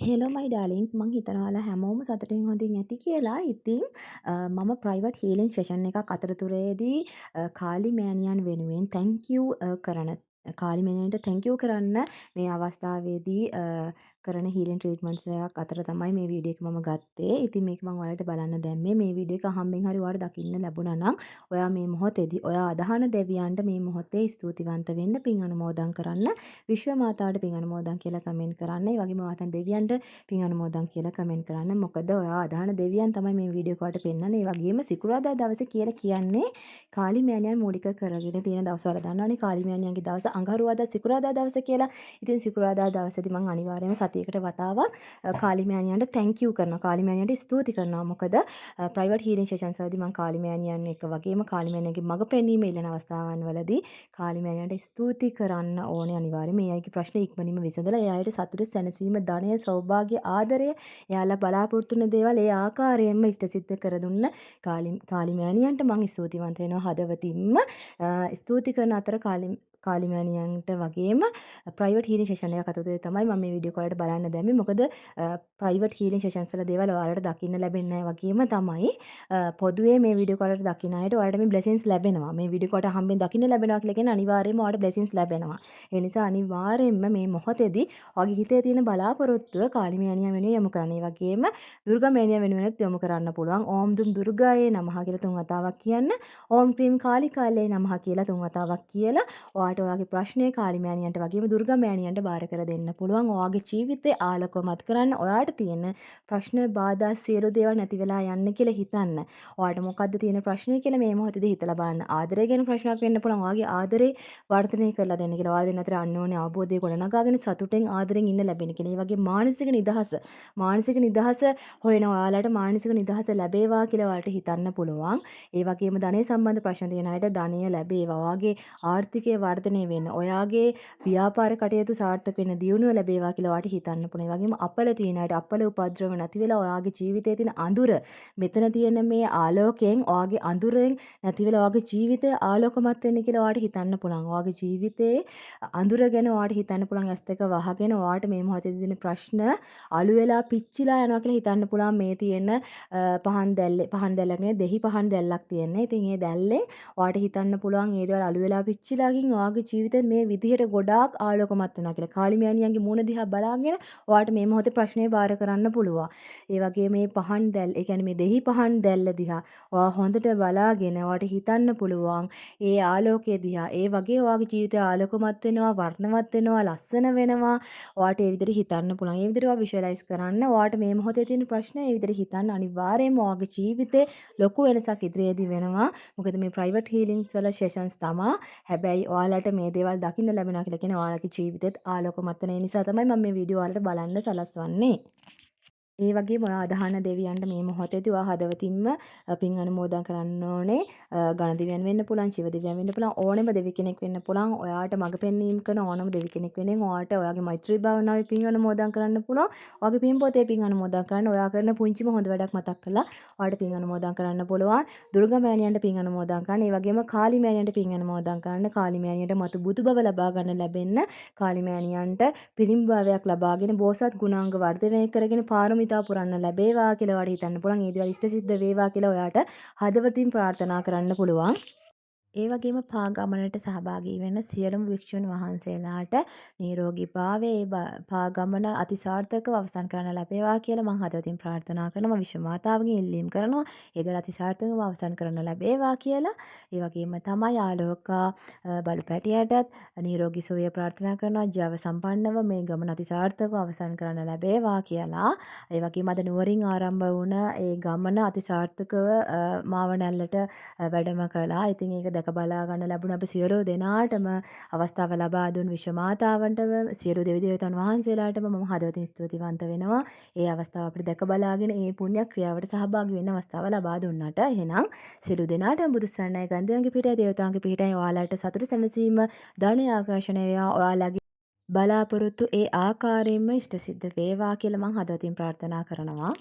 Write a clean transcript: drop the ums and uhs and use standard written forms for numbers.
Hello මයි ඩාලින්ස් මං හිතනවා ඔයාලා හැමෝම සතුටින් හොඳින් ඇති කියලා. ඉතින් මම ප්‍රයිවට් හීලින් සෙෂන් එකක් අතරතුරේදී කාලි මෑණියන් වෙනුවෙන් තැන්ක් යූ කරන කාලි මෑණියන්ට තැන්ක් යූ කරන්න මේ අවස්ථාවේදී කරන හීලින් ට්‍රීට්මන්ට්ස් එකක් අතර තමයි මේ වීඩියෝ එක මම ගත්තේ. ඉතින් මේක මම ඔයාලට බලන්න දැම්මේ. මේ වීඩියෝ එක අහම්බෙන් හරි ඔයාලට දකින්න ලැබුණා නම් ඔයා මේ මොහොතේදී ඔයා අදහන දෙවියන්ට මේ මොහොතේ ස්තුතිවන්ත වෙන්න, පින් අනුමෝදන් කරන්න, විශ්ව මාතාවට පින් අනුමෝදන් කියලා කමෙන්ට් කරන්න. ඒ වගේම වාතන් දෙවියන්ට පින් අනුමෝදන් කියලා කමෙන්ට් කරන්න. මොකද ඔයා අදහන දෙවියන් තමයි මේ වීඩියෝ එක වලට පෙන්වන්නේ. ඒ වගේම සිකුරාදා දවසේ කියලා කියන්නේ කාලි මෑණියන් මූලික කරගෙන තියෙන දවස් වල දන්නවනේ කාලි මෑණියන්ගේ දවස අඟහරුවාදා සිකුරාදා දවස කියලා. ඉතින් සිකුරාදා දවසේදී මම අනිවාර්යයෙන්ම සතියකට වතාවක් කාලි මෑණියන්ට thank you කරනවා. කාලි මෑණියන්ට ස්තුති කරනවා. මොකද ප්‍රයිවට් හීලින් සෙෂන්ස් වලදී මම කාලි මෑණියන් එක්ක වගේම කාලි මෑණියන්ගේ මඟ පෙන්වීම ඉල්ලන අවස්ථාවන් වලදී කාලි මෑණියන්ට ස්තුති කරන්න ඕනේ අනිවාර්යයෙන්. මේ අයගේ ප්‍රශ්න ඉක්මනින්ම විසඳලා ඒ අයට සතුට සැනසීම ධනය සෞභාග්‍ය ආදරය එයාලා බලාපොරොත්තු වෙන දේවල් ඒ ආකාරයෙන්ම ඉෂ්ට සිද්ධ කර දුන්න කාලි මෑණියන්ට මම ස්තුතිවන්ත වෙනවා හදවතින්ම. ස්තුති කරන අතර කාලි මෑණියන්ට වගේම ප්‍රයිවට් හීලින් සෙෂන් එකක් අතරතුරේ තමයි මම මේ වීඩියෝ කාලයට බලන්න දැම්මේ. මොකද ප්‍රයිවට් හීලින් සෙෂන්ස් වල දේවල් ඔයාලට දකින්න ලැබෙන්නේ නැහැ වගේම තමයි පොදුවේ මේ වීඩියෝ කාලයට දකින්න අයට ඔයාලට මේ බ්ලෙසින්ස් ලැබෙනවා. මේ වීඩියෝ කාලයට හම්බෙන් දකින්න ලැබෙනවා කියලා කියන්නේ අනිවාර්යයෙන්ම ඔයාලට බ්ලෙසින්ස් ලැබෙනවා. ඒ නිසා අනිවාර්යයෙන්ම මේ මොහොතේදී ඔයාගේ හිතේ තියෙන බලාපොරොත්තුව කාලි මෑණියන් වෙනුවෙන් යොමු කරන්න. ඒ වගේම දුර්ගා මෑණියන් වෙනුවෙන්ත් යොමු කරන්න පුළුවන්. ඕම් දුම් දුර්ගායේ නමහ කියලා 3 වතාවක් කියන්න. ඕම් ක්‍රීම් කාලිකාලේ නමහ කියලා 3 වතාවක් කියලා ඔයාට ඔයාගේ ප්‍රශ්නේ කාලි මෑණියන්ට වගේම දුර්ගා මෑණියන්ට බාර කර දෙන්න පුළුවන්. ඔයාගේ ජීවිතේ ආලෝකමත් කරන්න ඔයාට තියෙන ප්‍රශ්න බාධා සියලු දේවල් නැති වෙලා යන්න කියලා හිතන්න. ඔයාට මොකද්ද තියෙන ප්‍රශ්නේ කියලා මේ මොහොතේදී හිතලා බලන්න. ආදරය ගැන ප්‍රශ්නයක් වෙන්න පුළුවන්. ඔයාගේ ආදරේ වර්ධනය කරලා දෙන්න කියලා. ඔයාලා දෙන්න අතර අන්‍යෝන්‍ය අවබෝධය ගොඩනගාගෙන සතුටෙන් ආදරෙන් ඉන්න ලැබෙන කියලා. ඒ වගේ මානසික නිදහස හොයන ඔයාලට මානසික නිදහස ලැබේවා කියලා ඔයාලට හිතන්න පුළුවන්. ඒ වගේම ධනය සම්බන්ධ ප්‍රශ්න තියෙන අයට ධනය ලැබේවා. ඔයාගේ ආර්ථිකය වර්ධනය වෙන්න. ඔයාගේ ව්‍යාපාර කටයුතු සාර්ථක වෙන්න දියුණුව ලැබේවා කියලා ඔයාට හිතන්න පුළුවන්. ඒ වගේම අපල තියෙන අයට අපල උපද්‍රව නැති වෙලා ඔයාගේ ජීවිතයේ තියෙන අඳුර මෙතන තියෙන මේ ආලෝකයෙන් ඔයාගේ අඳුරෙන් නැති වෙලා ඔයාගේ ජීවිතය ආලෝකමත් වෙන්න කියලා ඔයාට හිතන්න පුළුවන්. ඔයාගේ ජීවිතේ අඳුර ගැන ඔයාට හිතන්න පුළුවන්. ඇස් දෙක වහගෙන ඔයාට මේ මොහොතේදී තියෙන ප්‍රශ්න අලු වෙලා පිච්චිලා යනවා කියලා හිතන්න පුළුවන්. මේ තියෙන පහන් දැල්ලක් නෙවෙයි දෙහි පහන් දැල්ලක් තියෙන්නේ. ඉතින් මේ දැල්ලෙන් ඔයාට හිතන්න පුළුවන් මේ දේවල් අලු වෙලා පිච්චිලාකින් ඔයාගේ ජීවිතේ මේ විදිහට ගොඩාක් ආලෝකමත් වෙනවා කියලා. කාලි මෑණියන්ගේ මූණ දිහා බලාගෙන ඔයාට මේ මොහොතේ ප්‍රශ්නේ බාර කරන්න පුළුවන්. ඒ වගේ මේ පහන් දැල් ඒ කියන්නේ මේ දෙහි පහන් දැල්ල දිහා ඔයා හොඳට බලාගෙන ඔයාට හිතන්න පුළුවන් ඒ ආලෝකය දිහා. ඒ වගේ ඔයාගේ ජීවිතය ආලෝකමත් වෙනවා, වර්ණවත් වෙනවා, ලස්සන වෙනවා. ඔයාට ඒ විදිහට හිතන්න පුළුවන්. ඒ විදිහට ඔයා විෂුවලයිස් කරන්න. ඔයාට මේ මොහොතේ තියෙන ප්‍රශ්න ඒ විදිහට හිතන්න අනිවාර්යයෙන්ම ඔයාගේ ජීවිතේ ලොකු වෙනසක් ඉදිරියේදී වෙනවා. මොකද මේ ප්‍රයිවට් හීලින්ග්ස් වල සෙෂන්ස් තමා. හැබැයි ඔයාලට මේ දේවල් දකින්න ලැබෙනවා කියලා කියන්නේ ඔයාලගේ ජීවිතෙත් ආලෝකමත් වෙන නිසා තමයි මම මේ වීඩියෝ ඔයාලට බලන්න සලස්වන්නේ. ඒ වගේම ඔයා අදහන දෙවියන්ට මේ මොහොතේදී ඔයා හදවතින්ම පින් අනුමෝදන් කරන්න ඕනේ. ගණ දෙවියන් වෙන්න පුළුවන්, ශිව දෙවියන් වෙන්න පුළුවන්, ඕනෙම දෙවි කෙනෙක් වෙන්න පුළුවන්. ඔයාට මඟ පෙන්වීම කරන ඕනම දෙවි කෙනෙක් වෙනෙන් ඔයාට ඔයාගේ මෛත්‍රී භාවනාවේ පින් අනුමෝදන් කරන්න පුළුවන්. ඔයාගේ පින් පොතේ පින් අනුමෝදන් කරන්න, ඔයා කරන පුංචිම හොඳ වැඩක් මතක් කරලා ඔයාට පින් අනුමෝදන් කරන්න පුළුවන්. දුර්ගා මෑණියන්ට පින් අනුමෝදන් කරන්න. ඒ වගේම කාලි මෑණියන්ට පින් අනුමෝදන් කරන්න. කාලි මෑණියන්ට මතු බුදු බව ලබා ගන්න ලැබෙන්න. කාලි මෑණියන්ට පිරිම්බාවයක් ලබාගෙන බෝසත් ගුණාංග වර්ධනය කරගෙන පාරමිතා පුරන්න ලැබේවා කියලා ඔයාලට හිතන්න පුළුවන්. ඒ දේවල් ඉෂ්ට සිද්ධ වේවා කියලා ඔයාට හදවතින් ප්‍රාර්ථනා කරන්න පුළුවන්. ඒ වගේම පාගමනට සහභාගී වෙන සියලුම භික්ෂුන් වහන්සේලාට නිරෝගී භාවයේ පාගමන අතිසාර්ථකව අවසන් කරන්න ලැබේවා කියලා මම හදවතින් ප්‍රාර්ථනා කරනවා. විශ්ව මාතාවගෙන් ඉල්ලීම් කරනවා. ඒ දල අතිසාර්ථකව අවසන් කරන්න ලැබේවා කියලා. ඒ වගේම තමයි ආලෝකා බලු පැටියටත් නිරෝගී සුවය ප්‍රාර්ථනා කරනවා. ජව සම්පන්නව මේ ගමන අතිසාර්ථකව අවසන් කරන්න ලැබේවා කියලා. ඒ වගේම අද නුවරින් ආරම්භ වුණ ඒ ගමන අතිසාර්ථකව මාවනැල්ලට වැඩම කළා. ඉතින් ඒක දැක බලා ගන්න ලැබුණ අප සියලු දෙනාටම අවස්ථාව ලබා දුන් විශ්ව මාතාවන්ට සියලු දෙවි දේවතාවුන් වහන්සේලාටම මම හදවතින් ස්තුතිවන්ත වෙනවා. ඒ අවස්ථාව අපිට දැක බලාගෙන ඒ පුණ්‍ය ක්‍රියාවට සහභාගී වෙන්න අවස්ථාව ලබා දුන්නාට. එහෙනම් සියලු දෙනාටම බුදු සරණයි ගන්ධයන්ගේ පිටයි දේවතාවුන්ගේ පිටයි ඔයාලට සතුට සැනසීම ධනය ආකර්ෂණය වේවා. ඔයාලගේ බලාපොරොත්තු ඒ ආකාරයෙන්ම ඉෂ්ට සිද්ධ වේවා කියලා මම හදවතින් ප්‍රාර්ථනා කරනවා.